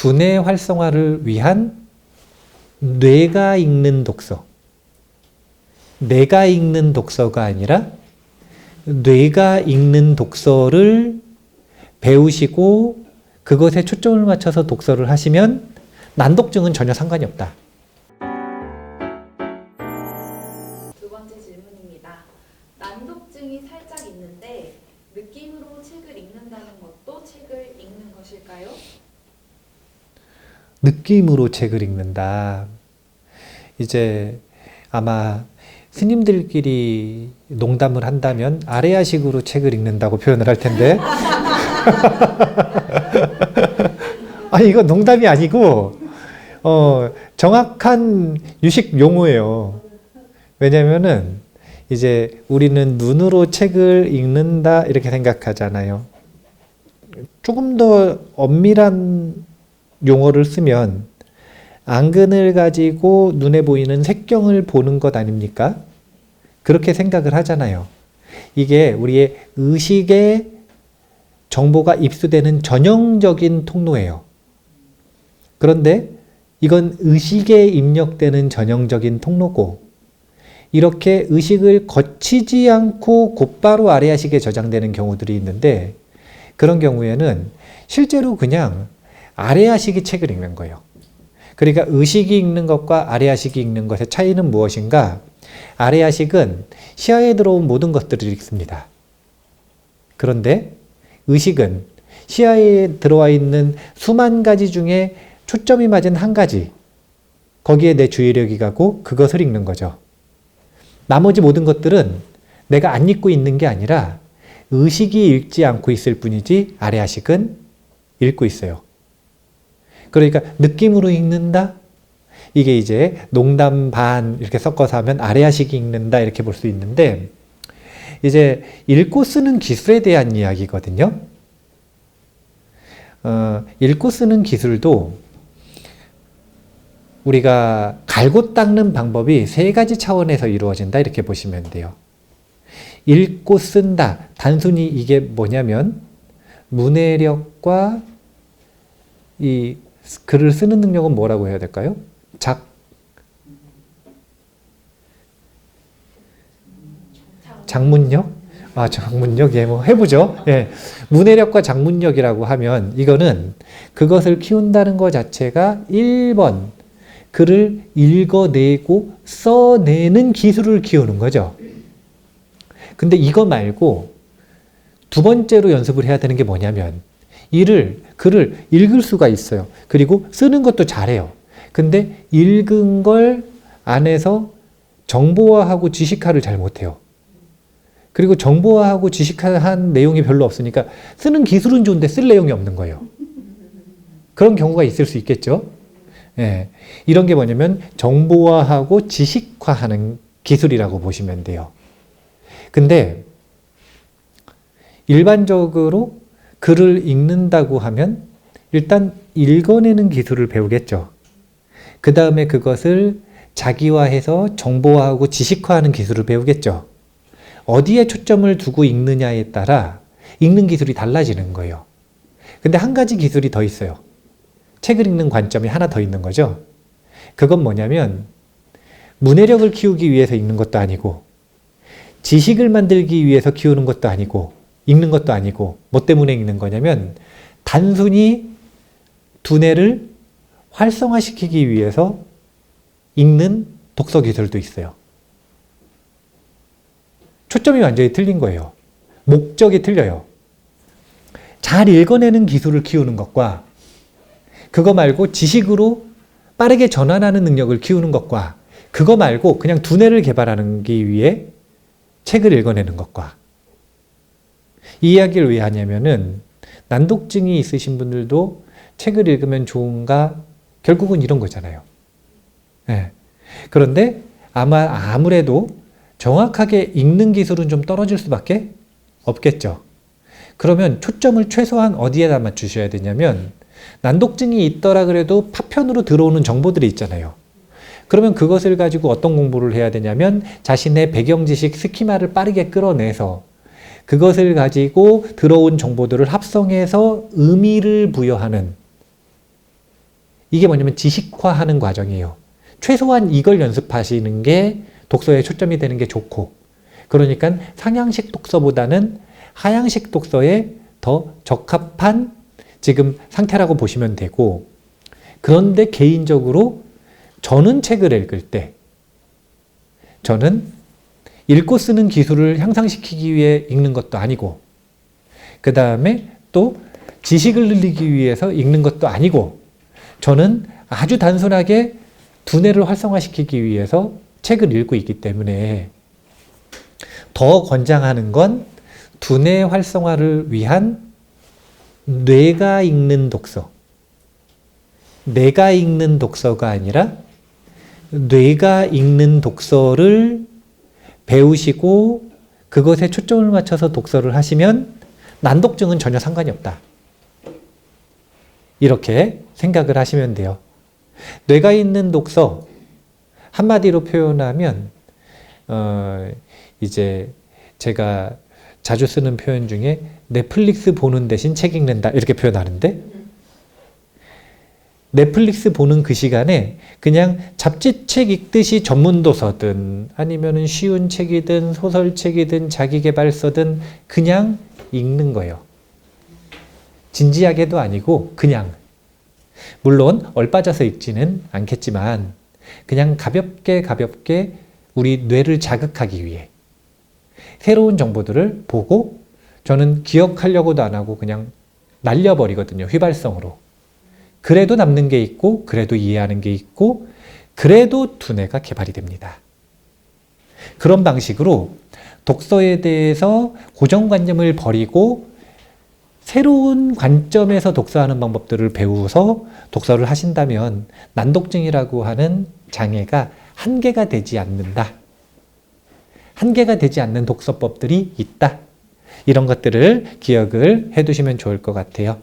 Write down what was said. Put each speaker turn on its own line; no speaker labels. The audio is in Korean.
두뇌 활성화를 위한 뇌가 읽는 독서. 내가 읽는 독서가 아니라 뇌가 읽는 독서를 배우시고 그것에 초점을 맞춰서 독서를 하시면 난독증은 전혀 상관이 없다.
두 번째 질문입니다. 난독증이 살짝 있는데 느낌으로 책을 읽는다는 것도 책을 읽는 것일까요?
느낌으로 책을 읽는다. 이제 아마 스님들끼리 농담을 한다면 아레아식으로 책을 읽는다고 표현을 할 텐데 아니 이거 농담이 아니고 정확한 유식 용어예요. 왜냐면은 이제 우리는 눈으로 책을 읽는다 이렇게 생각하잖아요. 조금 더 엄밀한 용어를 쓰면 안근을 가지고 눈에 보이는 색경을 보는 것 아닙니까? 그렇게 생각을 하잖아요. 이게 우리의 의식에 정보가 입수되는 전형적인 통로예요. 그런데 이건 의식에 입력되는 전형적인 통로고 이렇게 의식을 거치지 않고 곧바로 아레아식에 저장되는 경우들이 있는데 그런 경우에는 실제로 그냥 아레아식이 책을 읽는 거예요. 그러니까 의식이 읽는 것과 아레아식이 읽는 것의 차이는 무엇인가? 아레아식은 시야에 들어온 모든 것들을 읽습니다. 그런데 의식은 시야에 들어와 있는 수만 가지 중에 초점이 맞은 한 가지, 거기에 내 주의력이 가고 그것을 읽는 거죠. 나머지 모든 것들은 내가 안 읽고 있는 게 아니라 의식이 읽지 않고 있을 뿐이지 아레아식은 읽고 있어요. 그러니까 느낌으로 읽는다? 이게 이제 농담 반 이렇게 섞어서 하면 아레아식이 읽는다 이렇게 볼 수 있는데 이제 읽고 쓰는 기술에 대한 이야기거든요. 읽고 쓰는 기술도 우리가 갈고 닦는 방법이 세 가지 차원에서 이루어진다 이렇게 보시면 돼요. 읽고 쓴다. 단순히 이게 뭐냐면 문해력과 이 글을 쓰는 능력은 뭐라고 해야 될까요? 작문력? 작문력? 예, 뭐 해보죠. 예. 문해력과 작문력이라고 하면 이거는 그것을 키운다는 것 자체가 1번 글을 읽어내고 써내는 기술을 키우는 거죠. 근데 이거 말고 두 번째로 연습을 해야 되는 게 뭐냐면 글을 읽을 수가 있어요. 그리고 쓰는 것도 잘해요. 근데 읽은 걸 안에서 정보화하고 지식화를 잘 못해요. 그리고 정보화하고 지식화한 내용이 별로 없으니까 쓰는 기술은 좋은데 쓸 내용이 없는 거예요. 그런 경우가 있을 수 있겠죠. 예. 이런 게 뭐냐면 정보화하고 지식화하는 기술이라고 보시면 돼요. 근데 일반적으로 글을 읽는다고 하면 일단 읽어내는 기술을 배우겠죠. 그 다음에 그것을 자기화해서 정보화하고 지식화하는 기술을 배우겠죠. 어디에 초점을 두고 읽느냐에 따라 읽는 기술이 달라지는 거예요. 근데 한 가지 기술이 더 있어요. 책을 읽는 관점이 하나 더 있는 거죠. 그건 뭐냐면 문해력을 키우기 위해서 읽는 것도 아니고 지식을 만들기 위해서 키우는 것도 아니고 읽는 것도 아니고 뭐 때문에 읽는 거냐면 단순히 두뇌를 활성화시키기 위해서 읽는 독서 기술도 있어요. 초점이 완전히 틀린 거예요. 목적이 틀려요. 잘 읽어내는 기술을 키우는 것과 그거 말고 지식으로 빠르게 전환하는 능력을 키우는 것과 그거 말고 그냥 두뇌를 개발하기 위해 책을 읽어내는 것과 이 이야기를 왜 하냐면은 난독증이 있으신 분들도 책을 읽으면 좋은가? 결국은 이런 거잖아요. 네. 그런데 아무래도 정확하게 읽는 기술은 좀 떨어질 수밖에 없겠죠. 그러면 초점을 최소한 어디에다 맞추셔야 되냐면 난독증이 있더라 그래도 파편으로 들어오는 정보들이 있잖아요. 그러면 그것을 가지고 어떤 공부를 해야 되냐면 자신의 배경 지식 스키마를 빠르게 끌어내서 그것을 가지고 들어온 정보들을 합성해서 의미를 부여하는 이게 뭐냐면 지식화하는 과정이에요. 최소한 이걸 연습하시는 게 독서에 초점이 되는 게 좋고, 그러니까 상향식 독서보다는 하향식 독서에 더 적합한 지금 상태라고 보시면 되고, 그런데 개인적으로 저는 책을 읽을 때 저는 읽고 쓰는 기술을 향상시키기 위해 읽는 것도 아니고, 그 다음에 또 지식을 늘리기 위해서 읽는 것도 아니고, 저는 아주 단순하게 두뇌를 활성화시키기 위해서 책을 읽고 있기 때문에 더 권장하는 건 두뇌 활성화를 위한 뇌가 읽는 독서. 내가 읽는 독서가 아니라 뇌가 읽는 독서를 배우시고 그것에 초점을 맞춰서 독서를 하시면 난독증은 전혀 상관이 없다. 이렇게 생각을 하시면 돼요. 뇌가 있는 독서, 한마디로 표현하면 이제 제가 자주 쓰는 표현 중에 넷플릭스 보는 대신 책 읽는다 이렇게 표현하는데, 넷플릭스 보는 그 시간에 그냥 잡지책 읽듯이 전문 도서든 아니면은 쉬운 책이든 소설책이든 자기계발서든 그냥 읽는 거예요. 진지하게도 아니고 그냥, 물론 얼빠져서 읽지는 않겠지만 그냥 가볍게 우리 뇌를 자극하기 위해 새로운 정보들을 보고, 저는 기억하려고도 안 하고 그냥 날려버리거든요. 휘발성으로. 그래도 남는 게 있고, 그래도 이해하는 게 있고, 그래도 두뇌가 개발이 됩니다. 그런 방식으로 독서에 대해서 고정관념을 버리고 새로운 관점에서 독서하는 방법들을 배워서 독서를 하신다면 난독증이라고 하는 장애가 한계가 되지 않는다. 한계가 되지 않는 독서법들이 있다. 이런 것들을 기억을 해두시면 좋을 것 같아요.